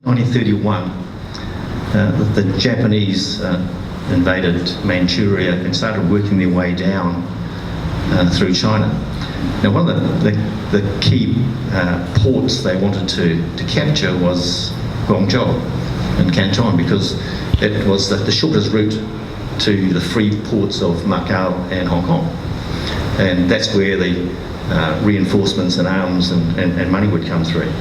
1931, the Japanese invaded Manchuria and started working their way down through China. Now, one of the key ports they wanted to capture was Guangdong in Canton, because it was the shortest route to the free ports of Macau and Hong Kong. And that's where the reinforcements and arms and money would come through.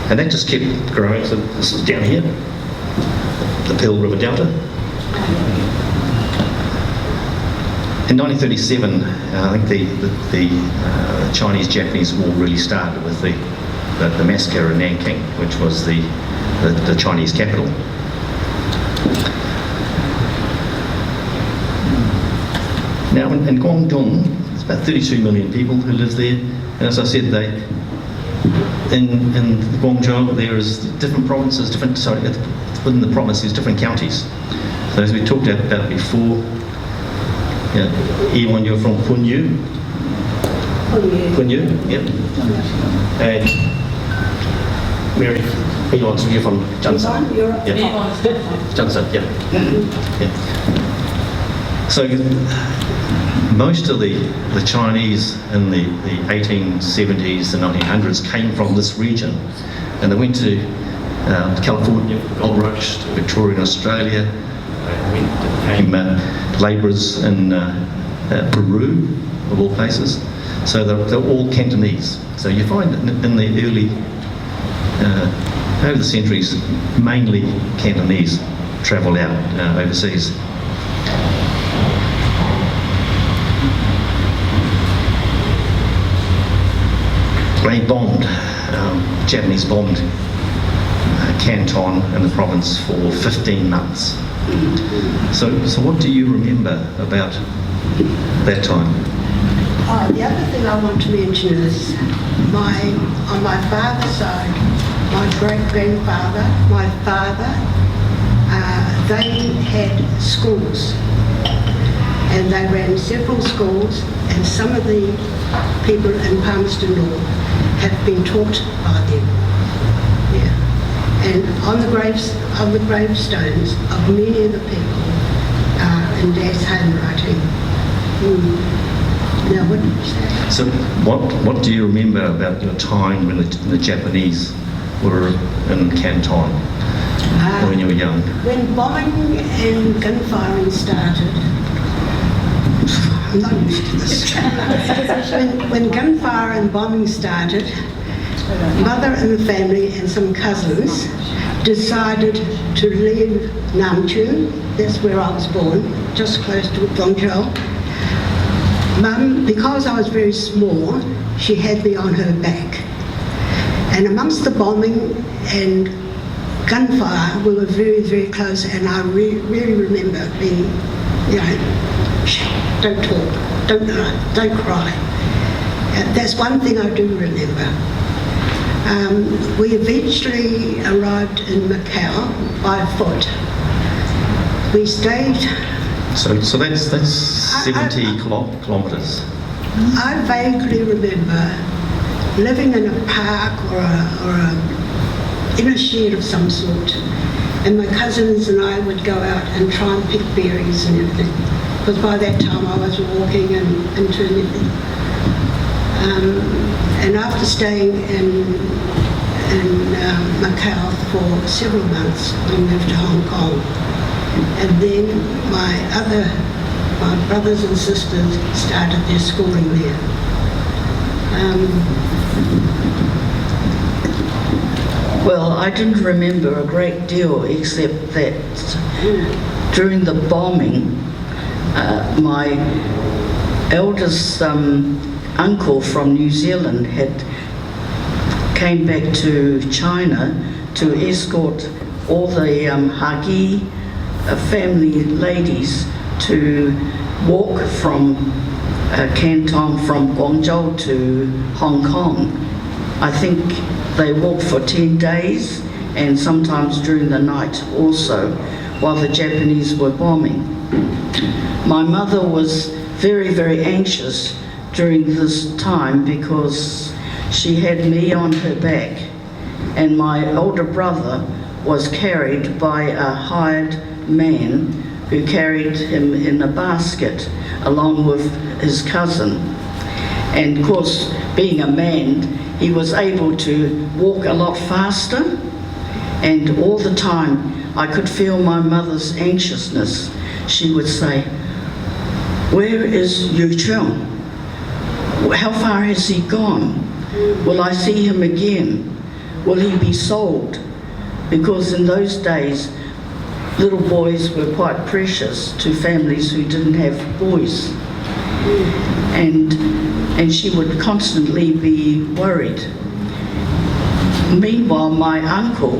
And that just kept growing. So this is down here, the Pearl River Delta. In 1937, I think the Chinese-Japanese War really started with the massacre in Nanking, which was the Chinese capital. Now in Guangdong, there's about 32 million people who live there, and as I said, in Guangzhou there is different provinces, within the province there's different counties. So as we talked about before, Yvonne, you're from Punyu? Punyu, yep. And Mary, you're from Johnson? Yep. Johnson, yep. So most of the Chinese in the 1870s and 1900s came from this region, and they went to California, Gold Rush, Victoria and Australia, became labourers in Peru, of all places. So they're all Cantonese. So you find in the early, over the centuries, mainly Cantonese travelled out overseas. They bombed, Japanese bombed Canton and the province for 15 months. So what do you remember about that time? The other thing I want to mention is on my father's side, my great-grandfather, my father, they had schools, and they ran several schools, and some of the people in Palmerston North have been taught by them. Yeah. And on the gravestones of many of the people in Dad's handwriting. Now, what did you say? So what do you remember about your time when the Japanese were in Canton when you were young? When bombing and gunfiring started, I'm not used to this. when gunfire and bombing started, Mother and the family and some cousins decided to leave Namchu. That's where I was born, just close to Guangzhou. Mum, because I was very small, she had me on her back. And amongst the bombing and gunfire, we were very, very close, and I really remember being, don't talk, don't cry. That's one thing I do remember. We eventually arrived in Macau by foot. We stayed. So that's 70 kilometres. I vaguely remember living in a park or in a shed of some sort, and my cousins and I would go out and try and pick berries and everything, because by that time I was walking and turning. And after staying in Macau for several months, we moved to Hong Kong. And then my brothers and sisters started their schooling there. Well, I didn't remember a great deal, except that during the bombing, my eldest uncle from New Zealand came back to China to escort all the Hagi family ladies to walk from Canton, from Guangzhou to Hong Kong. I think they walked for 10 days, and sometimes during the night also, while the Japanese were bombing. My mother was very, very anxious during this time because she had me on her back, and my older brother was carried by a hired man who carried him in a basket along with his cousin. And of course, being a man, he was able to walk a lot faster, and all the time I could feel my mother's anxiousness. She would say, "Where is Yu Chung? How far has he gone? Will I see him again? Will he be sold?" Because in those days, little boys were quite precious to families who didn't have boys. And she would constantly be worried. Meanwhile, my uncle,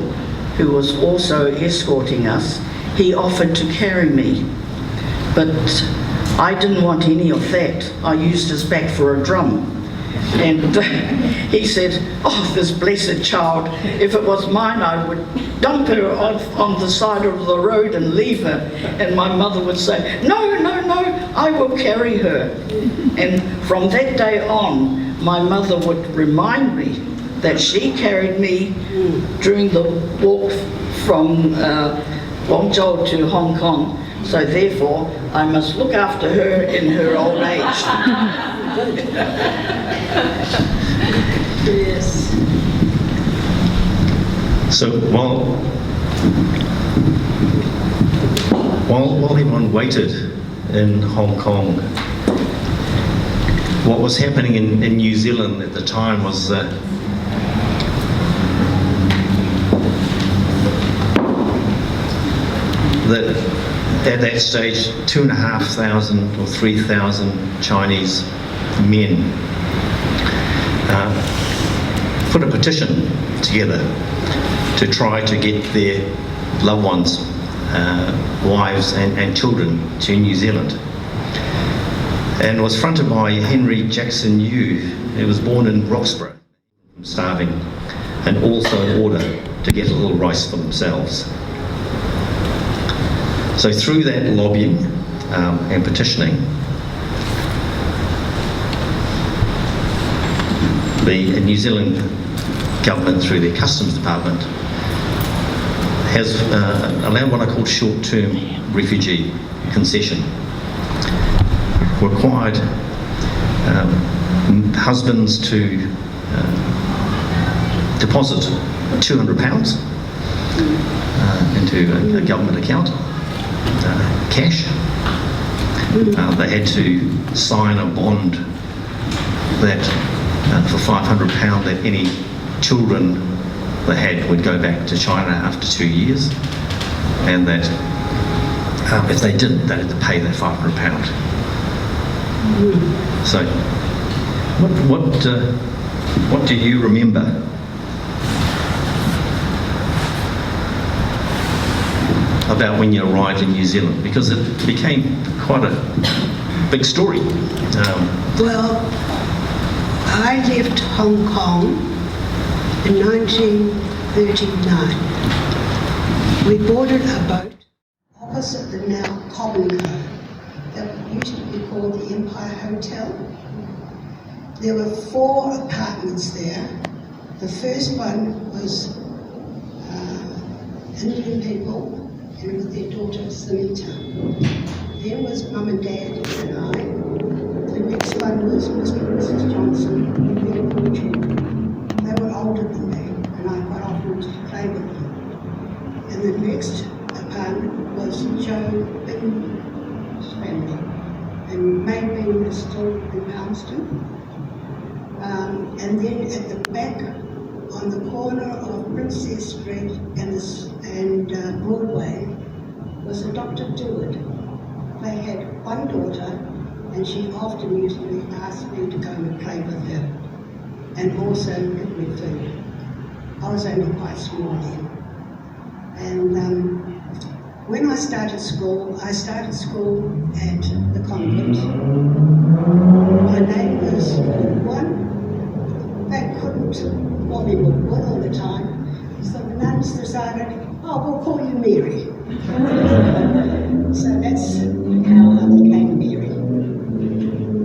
who was also escorting us, he offered to carry me. But I didn't want any of that. I used his back for a drum. And he said, "Oh, this blessed child, if it was mine, I would dump her off on the side of the road and leave her." And my mother would say, "No, no, no, I will carry her." And from that day on, my mother would remind me that she carried me during the walk from Guangdong to Hong Kong. So therefore, I must look after her in her old age. Yes. So while Yvonne waited in Hong Kong, what was happening in New Zealand at the time was that at that stage 2,500 or 3,000 Chinese men put a petition together to try to get their loved ones, wives and children to New Zealand, and was fronted by Henry Jackson Yu, who was born in Roxburgh, starving, and also in order to get a little rice for themselves. So through that lobbying and petitioning, the New Zealand government, through their customs department, has allowed what I call short-term refugee concession. Required husbands to deposit £200 into a government account, cash. They had to sign a bond that for £500 that any children they had would go back to China after 2 years, and that if they didn't, they had to pay that £500. So, what do you remember about when you arrived in New Zealand? Because it became quite a big story. Well, I left Hong Kong in 1939. We boarded a boat opposite the now Common Cove that used to be called the Empire Hotel. There were 4 apartments there. The first one was Indian people and with their daughter Sunita. Then was Mum and Dad and I. The next one was Mr. and Mrs. Johnson, very poor children. They were older than me, and I quite often used to play with them. And the next apartment was Joe Bitten's family, and May Bing is still in Palmerston. And then at the back, on the corner of Princess Street and Broadway, was a Dr. Dewitt. They had one daughter, and she often usually asked me to go and play with her, and also give me food. I was only quite small then. And when I started school at the convent. My name was Wong. They couldn't call me Wong all the time, so the nuns decided, oh, we'll call you Mary. So that's how I became Mary.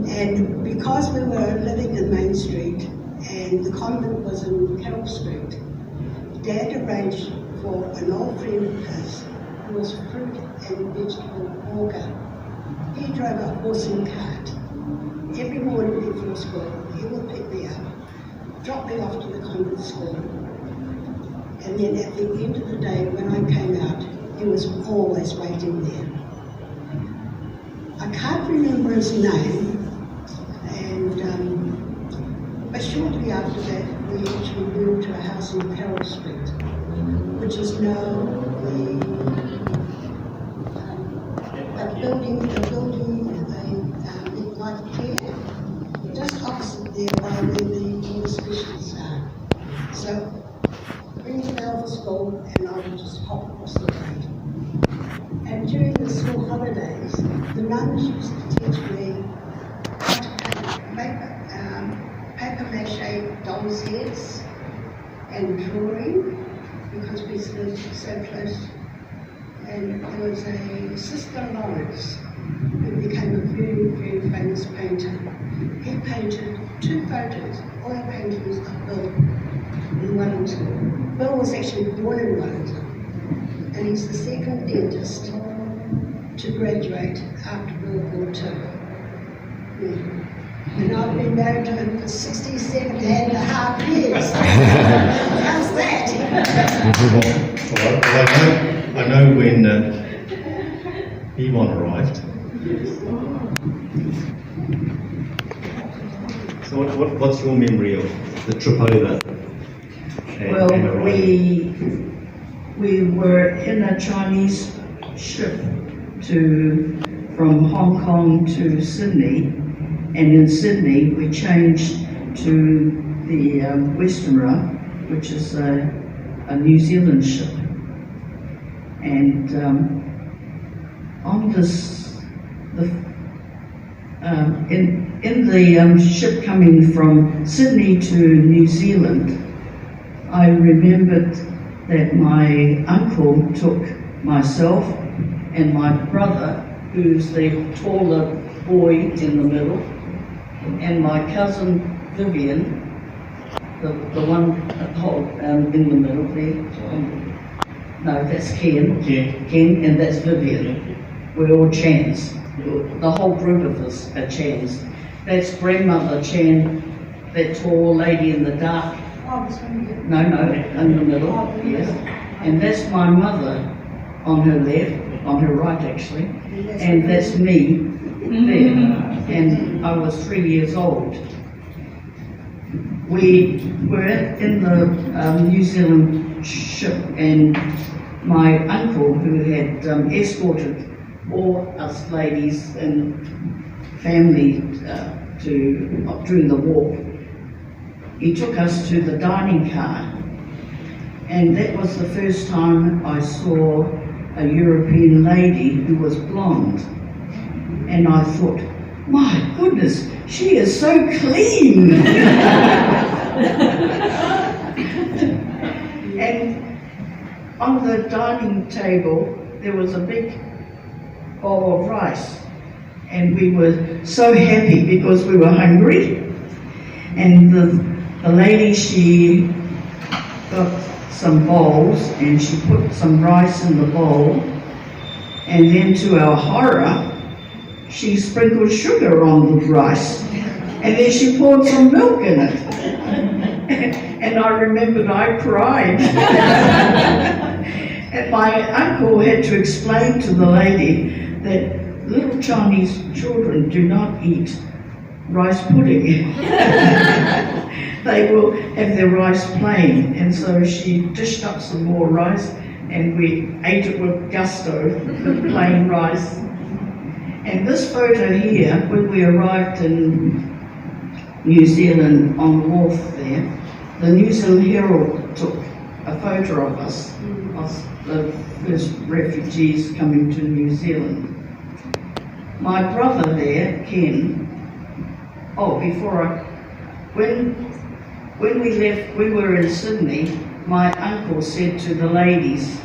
And because we were living in Main Street and the convent was in Carroll Street, Dad arranged for an old friend of his who was a fruit and vegetable hawker. He drove a horse and cart. Every morning before school, he would pick me up, drop me off to the convent school, and then at the end of the day when I came out, he was always waiting there. I can't remember his name, but shortly after that, we actually moved to a house in Carroll Street, which is now a building like here, just opposite there by where the specialists are. So, bring the bell for school, and I would just hop across the road. And during the school holidays, the nuns used to teach me how to make paper mache dolls' heads and drawing, because we lived so close. And there was a Sister Lawrence who became a very, very famous painter. He painted 2 photos, oil paintings of Bill in Wellington. Bill was actually born in Wellington, and he's the second dentist to graduate after World War II. Yeah. And I've been married to him for 67 and a half years. How's that? Well, I know when Yvonne arrived. So what's your memory of the trip over? Well, we were in a Chinese ship from Hong Kong to Sydney, and in Sydney we changed to the Westerner, which is a New Zealand ship. And on this, in the ship coming from Sydney to New Zealand, I remembered that my uncle took myself and my brother, who's the taller boy in the middle, and my cousin Vivian, the one in the middle there. No, that's Ken. Ken, and that's Vivian. We're all Chans. The whole group of us are Chans. That's grandmother Chan, that tall lady in the dark. No, in the middle, yes. And that's my mother on her left, on her right actually, and that's me there. And I was 3 years old. We were in the New Zealand ship, and my uncle, who had escorted all us ladies and family during the war, he took us to the dining car, and that was the first time I saw a European lady who was blonde, and I thought, my goodness, she is so clean. And on the dining table there was a big bowl of rice, and we were so happy because we were hungry. And the lady, she got some bowls and she put some rice in the bowl, and then to our horror she sprinkled sugar on the rice, and then she poured some milk in it. And I remembered I cried. And my uncle had to explain to the lady that little Chinese children do not eat rice pudding. They will have their rice plain. And so she dished up some more rice, and we ate it with gusto, the plain rice. And this photo here, when we arrived in New Zealand on the wharf there, the New Zealand Herald took a photo of us, of the first refugees coming to New Zealand. My brother there, Ken, when we left, we were in Sydney, my uncle said to the ladies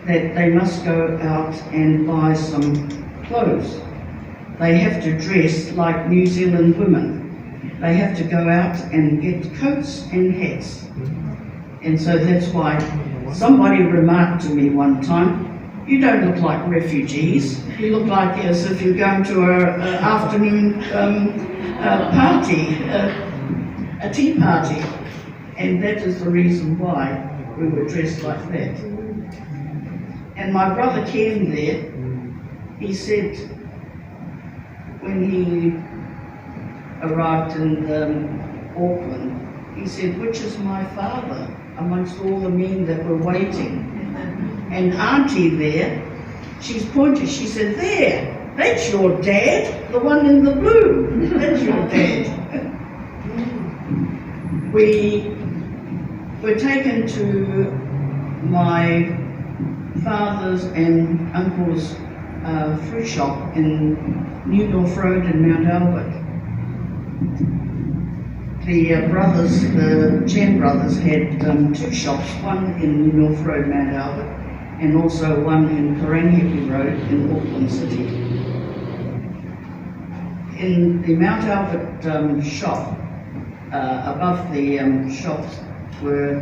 that they must go out and buy some clothes. They have to dress like New Zealand women. They have to go out and get coats and hats. And so that's why somebody remarked to me one time, "You don't look like refugees. You look like as if you're going to an afternoon party, a tea party." And that is the reason why we were dressed like that. And my brother Ken there, he said, when he arrived in Auckland, he said, "Which is my father?" amongst all the men that were waiting. And Auntie there, she's pointed, she said, "There, that's your dad, the one in the blue, that's your dad." We were taken to my father's and uncle's fruit shop in New North Road in Mount Albert. The Chan brothers had two shops, one in New North Road, Mount Albert, and also one in Karangipi Road in Auckland City. In the Mount Albert shop, above the shops were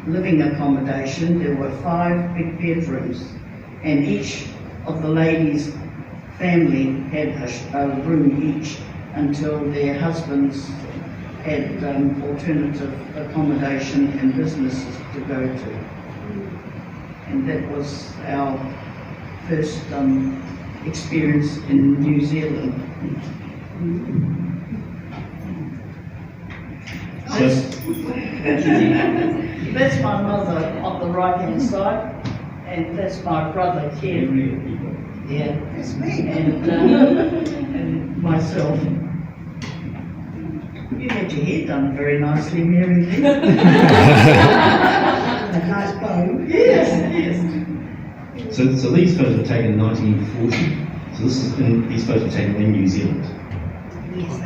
living accommodation. There were 5 big bedrooms, and each of the ladies' family had a room each until their husbands had alternative accommodation and businesses to go to. And that was our first experience in New Zealand. That's my mother on the right-hand side, and that's my brother Ken. Yeah, That's me. And myself. You had your hair done very nicely, Mary. A nice bow. Yes, yes. So these photos were taken in 1940. So these photos were taken in New Zealand. Yes,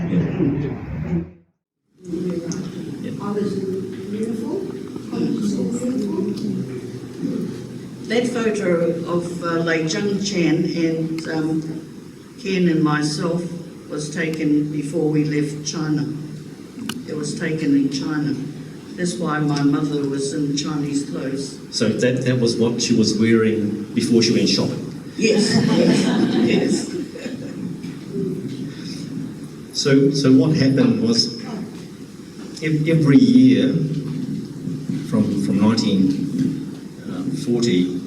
I was in uniform. That photo of Lei Jung Chan and Ken and myself was taken before we left China. It was taken in China. That's why my mother was in Chinese clothes. So that was what she was wearing before she went shopping. Yes, yes. So what happened was every year from 1940,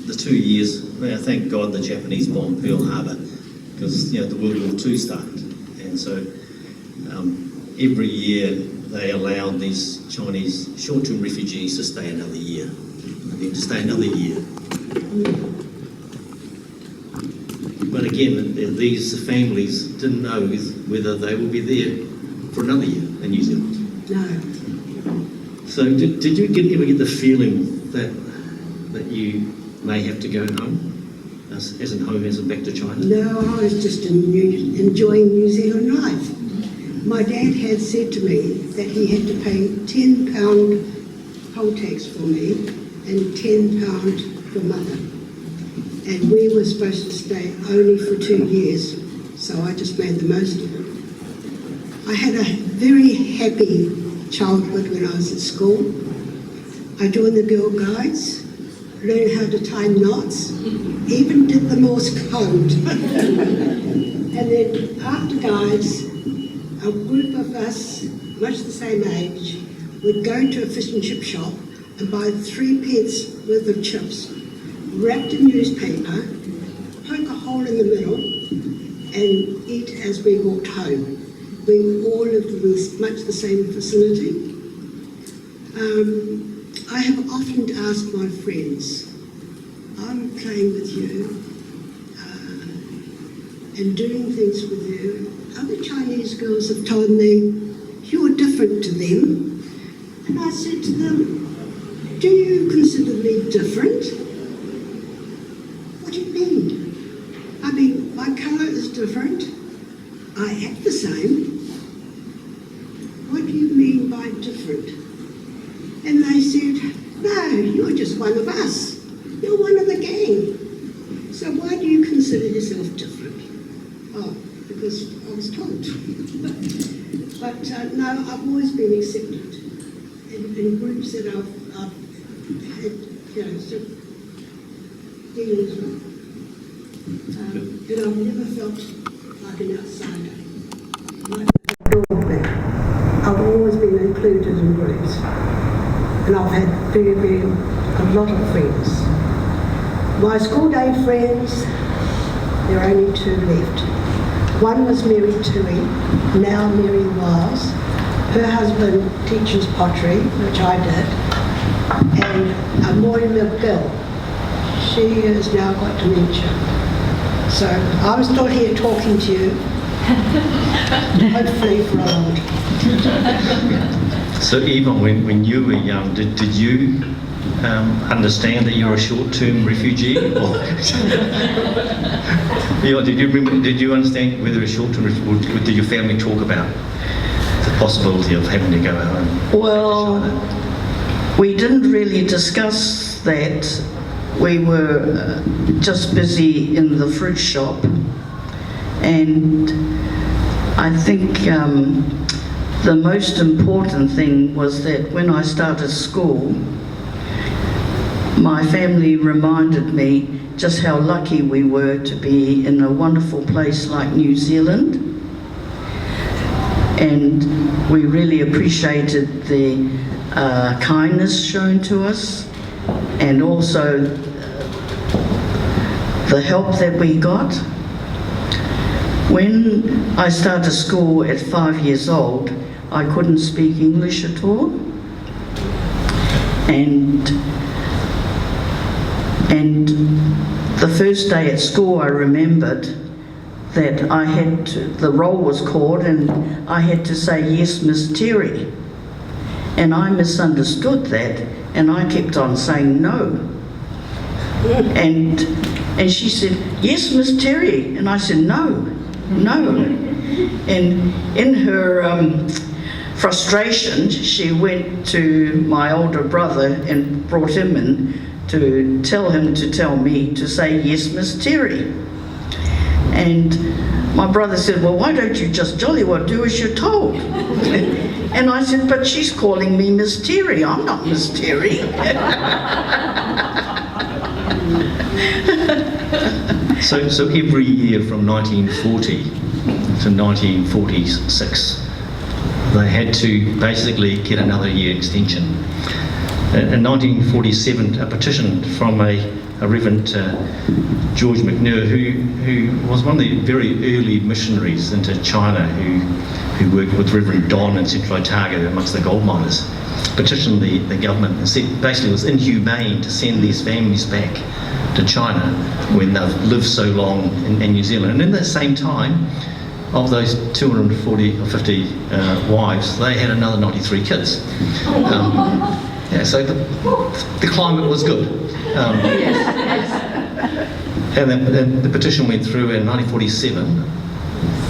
the 2 years, thank God the Japanese bombed Pearl Harbor, because the World War II started, and so every year they allowed these Chinese short-term refugees to stay another year, and then to stay another year. But again, these families didn't know whether they would be there for another year in New Zealand. No. So did you ever get the feeling that you may have to go home, as in home as in back to China? No, I was just enjoying New Zealand life. My dad had said to me that he had to pay £10 poll tax for me and £10 for mother. And we were supposed to stay only for 2 years, so I just made the most of it. I had a very happy childhood when I was at school. I joined the Girl Guides, learned how to tie knots, even did the Morse code. And then after Guides, a group of us, much the same age, would go to a fish and chip shop and buy 3 pence worth of chips, wrapped in newspaper, poke a hole in the middle, and eat as we walked home. We all lived in much the same vicinity. I have often asked my friends, I'm playing with you and doing things with you. Other Chinese girls have told me, you're different to them. And I said to them, do you consider me different? What do you mean? I mean, my colour is different. I act the same. What do you mean by different? And they said, no, you're just one of us. You're one of the gang. So why do you consider yourself different? Oh, because I was told. But no, I've always been accepted. in groups that I've had, sort of dealings with. And I've never felt like an outsider. Like I've always been included in groups. And I've had a lot of friends. My school day friends, there are only two left. One was Mary Tui, now Mary Wiles. Her husband teaches pottery, which I did, and Maury McGill. She has now got dementia. So I'm still here talking to you, hopefully for a long time. So Yvonne, when you were young, did you understand that you're a short-term refugee? Or did you understand whether a short-term refugee, or did your family talk about the possibility of having to go home? Well, we didn't really discuss that. We were just busy in the fruit shop, and I think the most important thing was that when I started school, my family reminded me just how lucky we were to be in a wonderful place like New Zealand, and we really appreciated the kindness shown to us, and also the help that we got. When I started school at 5 years old, I couldn't speak English at all, and the first day at school I remembered that the roll was called and I had to say, "Yes, Miss Terry." And I misunderstood that, and I kept on saying no. And she said, "Yes, Miss Terry." And I said, "No, no." And in her frustration, she went to my older brother and brought him in to tell him to tell me to say, "Yes, Miss Terry." And my brother said, "Well, why don't you just jolly well do as you're told?" And I said, "But she's calling me Miss Terry. I'm not Miss Terry." So every year from 1940 to 1946, they had to basically get another year extension. In 1947, a petition from a Reverend George McNair, who was one of the very early missionaries into China, who worked with Reverend Don in Central Otago amongst the gold miners, petitioned the government and said basically it was inhumane to send these families back to China when they've lived so long in New Zealand. And in the same time, of those 240 or 50 wives, they had another 93 kids. So the climate was good. And then the petition went through in 1947.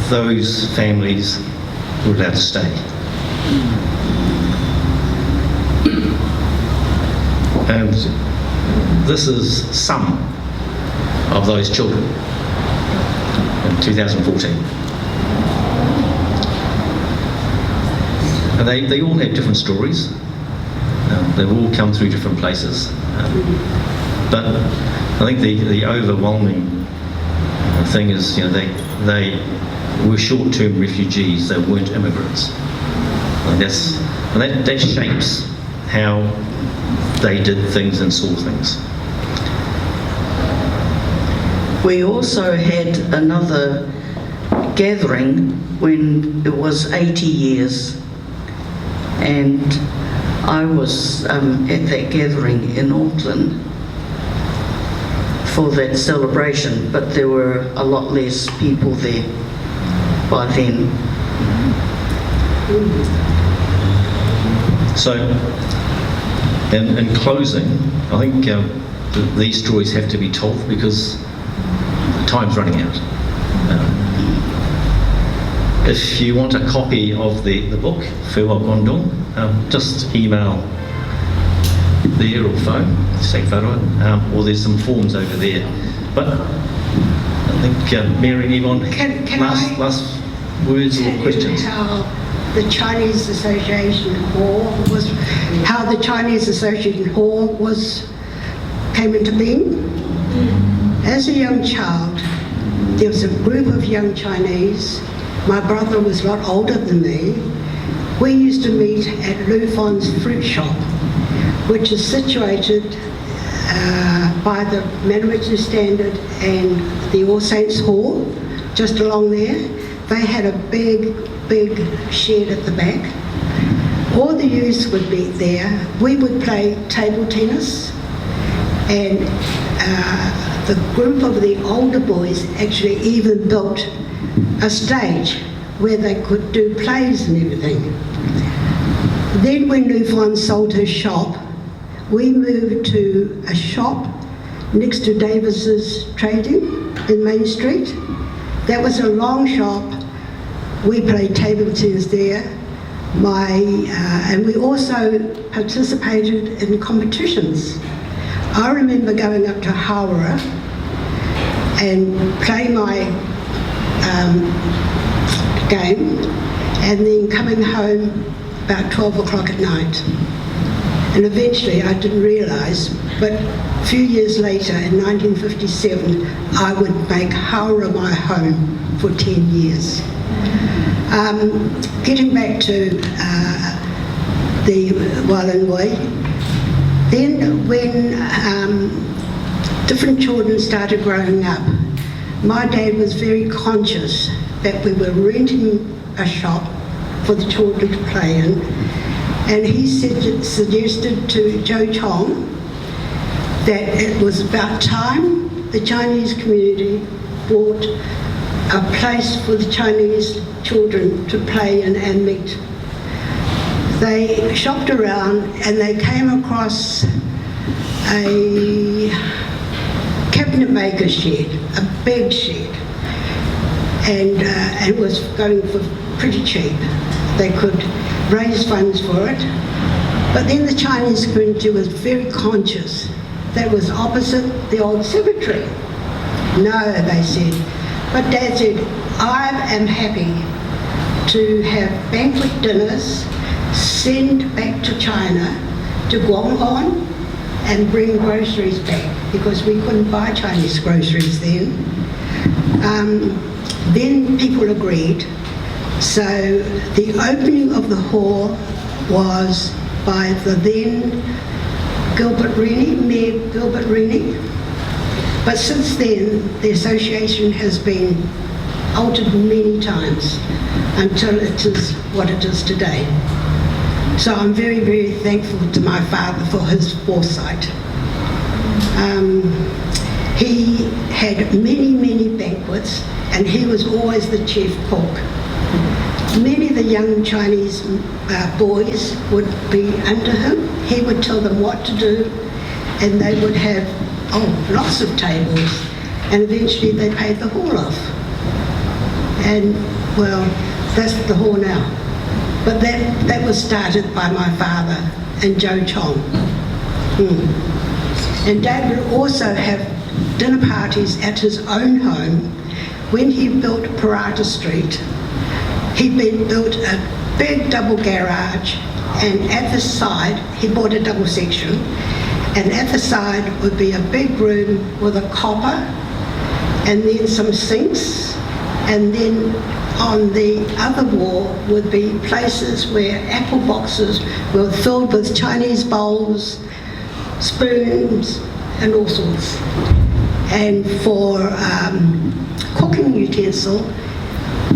Those families were allowed to stay. And this is some of those children in 2014. And they all have different stories. They've all come through different places. But I think the overwhelming thing is, they were short-term refugees. They weren't immigrants. And that shapes how they did things and saw things. We also had another gathering when it was 80 years, and I was at that gathering in Auckland for that celebration, but there were a lot less people there by then. So, in closing, I think these stories have to be told because time's running out. If you want a copy of the book, Whenua Guangdong, just email there or phone, or there's some forms over there. But I think Mary and Yvonne, last words or questions? How the Chinese Association Hall was, how the Chinese Association Hall came into being. As a young child, there was a group of young Chinese. My brother was a lot older than me. We used to meet at Yvonne's fruit shop, which is situated by the Manawatu Standard and the All Saints Hall, just along there. They had a big shed at the back. All the youths would be there. We would play table tennis, and the group of the older boys actually even built a stage where they could do plays and everything. Then when Yvonne sold her shop, we moved to a shop next to Davis's Trading in Main Street. That was a long shop. We played table tennis there. And we also participated in competitions. I remember going up to Hawera and playing my game, and then coming home about 12 o'clock at night. And eventually, I didn't realise, but a few years later, in 1957, I would make Hawera my home for 10 years. Getting back to the Walenwai, then when different children started growing up, my dad was very conscious that we were renting a shop for the children to play in, and he suggested to Joe Chong that it was about time the Chinese community bought a place for the Chinese children to play in and meet. They shopped around and they came across a cabinet maker shed, a big shed, and it was going for pretty cheap. They could raise funds for it. But then the Chinese community was very conscious. That was opposite the old cemetery. No, they said. But Dad said, I am happy to have banquet dinners, send back to China, to Guangdong, and bring groceries back, because we couldn't buy Chinese groceries then. Then people agreed. So the opening of the hall was by the then Mayor Gilbert Rennie. But since then, the association has been altered many times until it is what it is today. So I'm very, very thankful to my father for his foresight. He had many, many banquets, and he was always the chief cook. Many of the young Chinese boys would be under him. He would tell them what to do, and they would have lots of tables, and eventually they paid the hall off. And well, that's the hall now. But that was started by my father and Joe Chong. And Dad would also have dinner parties at his own home. When he built Parata Street, he built a big double garage, and at the side, he bought a double section, and at the side would be a big room with a copper, and then some sinks, and then on the other wall would be places where apple boxes were filled with Chinese bowls, spoons, and all sorts. And for cooking utensil,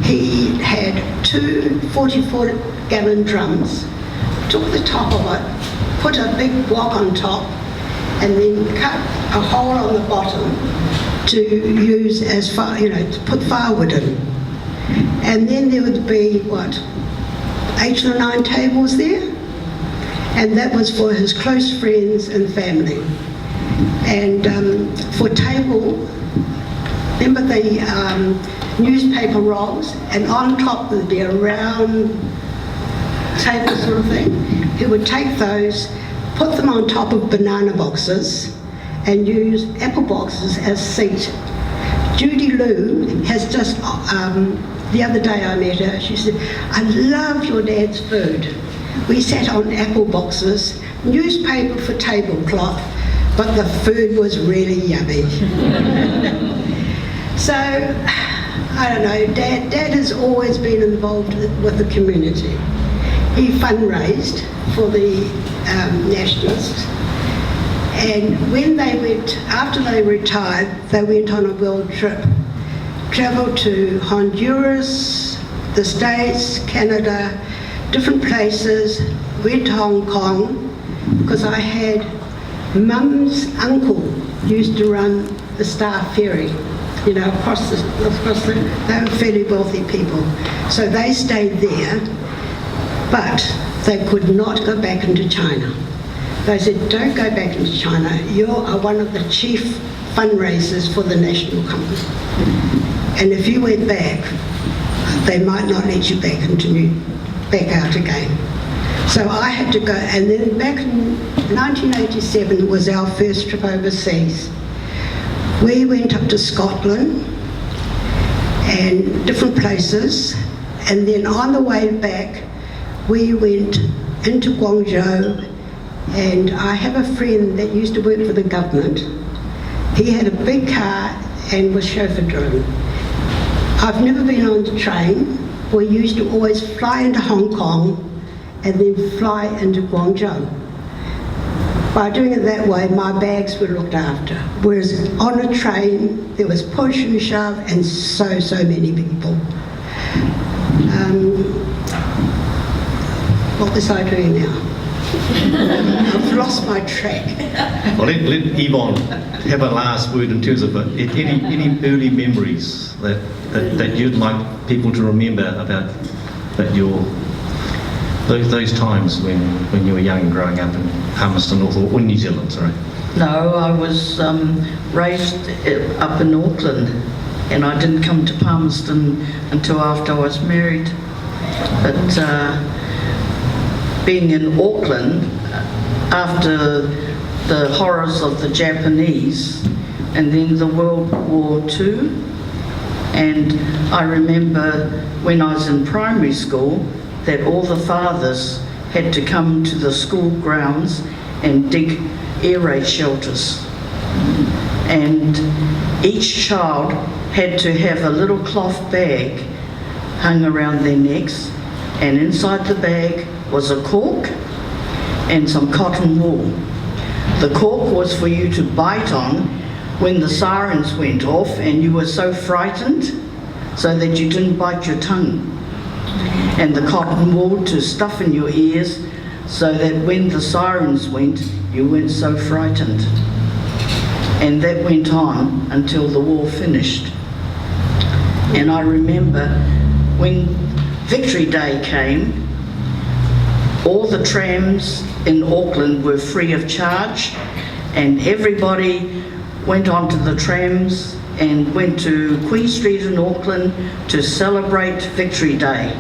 he had two 44-gallon drums, took the top of it, put a big block on top, and then cut a hole on the bottom to use as to put firewood in. And then there would be, 8 or 9 tables there? And that was for his close friends and family. And for table, remember the newspaper rolls? And on top would be a round table sort of thing. He would take those, put them on top of banana boxes, and use apple boxes as seat. Judy Lou has just the other day I met her, she said, I love your dad's food. We sat on apple boxes, newspaper for tablecloth, but the food was really yummy. So, I don't know, Dad has always been involved with the community. He fundraised for the Nationalists, and when they went, after they retired, they went on a world trip. Travelled to Honduras, the States, Canada, different places, went to Hong Kong, because I had Mum's uncle used to run the Star Ferry, you know, across the, they were fairly wealthy people. So they stayed there, but they could not go back into China. They said, don't go back into China, you are one of the chief fundraisers for the national company. And if you went back, they might not let you back out again. So I had to go, and then back in 1987 was our first trip overseas. We went up to Scotland and different places, and then on the way back, we went into Guangdong, and I have a friend that used to work for the government. He had a big car and was chauffeur-driven. I've never been on the train. We used to always fly into Hong Kong and then fly into Guangdong. By doing it that way, my bags were looked after. Whereas on a train, there was push and shove and so many people. What was I doing now? I've lost my track. Well, let Yvonne have a last word in terms of any early memories that you'd like people to remember about those times when you were young, growing up in Palmerston or New Zealand, sorry. No, I was raised up in Auckland, and I didn't come to Palmerston until after I was married. But being in Auckland, after the horrors of the Japanese, and then the World War II, and I remember when I was in primary school that all the fathers had to come to the school grounds and dig air raid shelters. And each child had to have a little cloth bag hung around their necks, and inside the bag was a cork and some cotton wool. The cork was for you to bite on when the sirens went off and you were so frightened so that you didn't bite your tongue. And the cotton wool to stuff in your ears so that when the sirens went, you weren't so frightened. And that went on until the war finished. And I remember when Victory Day came, all the trams in Auckland were free of charge, and everybody went onto the trams and went to Queen Street in Auckland to celebrate Victory Day.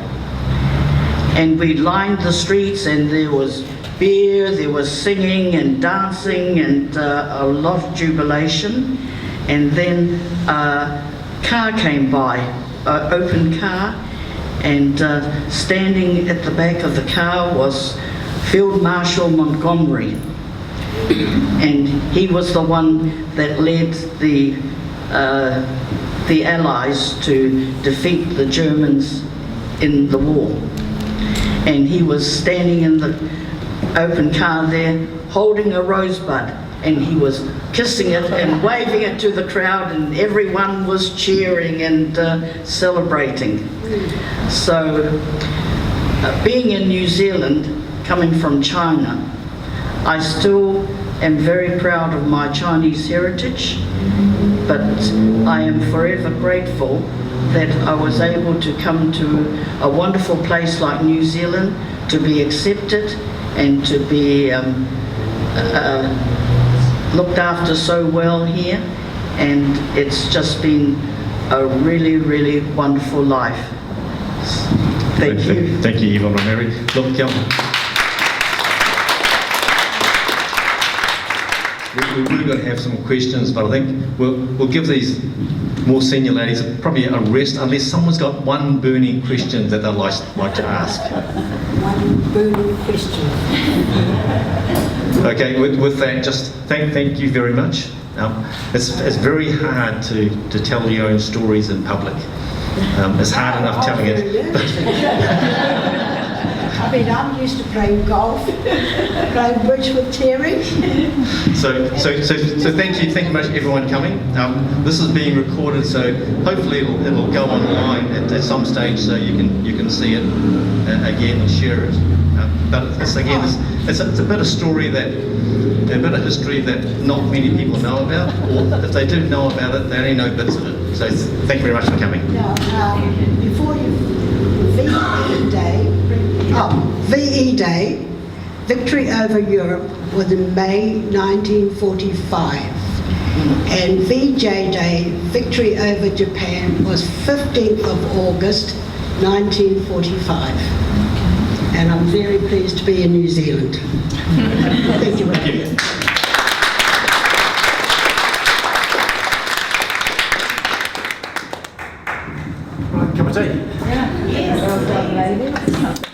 And we lined the streets, and there was beer, there was singing and dancing and a lot of jubilation. And then a car came by, an open car, and standing at the back of the car was Field Marshal Montgomery, and he was the one that led the Allies to defeat the Germans in the war. And he was standing in the open car there holding a rosebud, and he was kissing it and waving it to the crowd, and everyone was cheering and celebrating. So being in New Zealand, coming from China, I still am very proud of my Chinese heritage, but I am forever grateful that I was able to come to a wonderful place like New Zealand, to be accepted and to be looked after so well here, and it's just been a really, really wonderful life. Thank you. Thank you, Yvonne and Mary. Look, we were going to have some questions, but I think we'll give these more senior ladies probably a rest unless someone's got one burning question that they'd like to ask. One burning question. Okay, with that, just thank you very much. It's very hard to tell your own stories in public. It's hard enough telling it. I mean, I'm used to playing golf, playing bridge with Terry. So thank you much everyone coming. This is being recorded, so hopefully it'll go online at some stage, so you can see it again and share it. But it's a bit of story a bit of history that not many people know about, or if they do know about it, they only know bits of it. So thank you very much for coming. Now, before you, VE Day, victory over Europe was in May 1945, and VJ Day, victory over Japan, was 15th of August 1945. And I'm very pleased to be in New Zealand. Thank you. Thank you. Right, cup of tea. Yeah. Well done, ladies.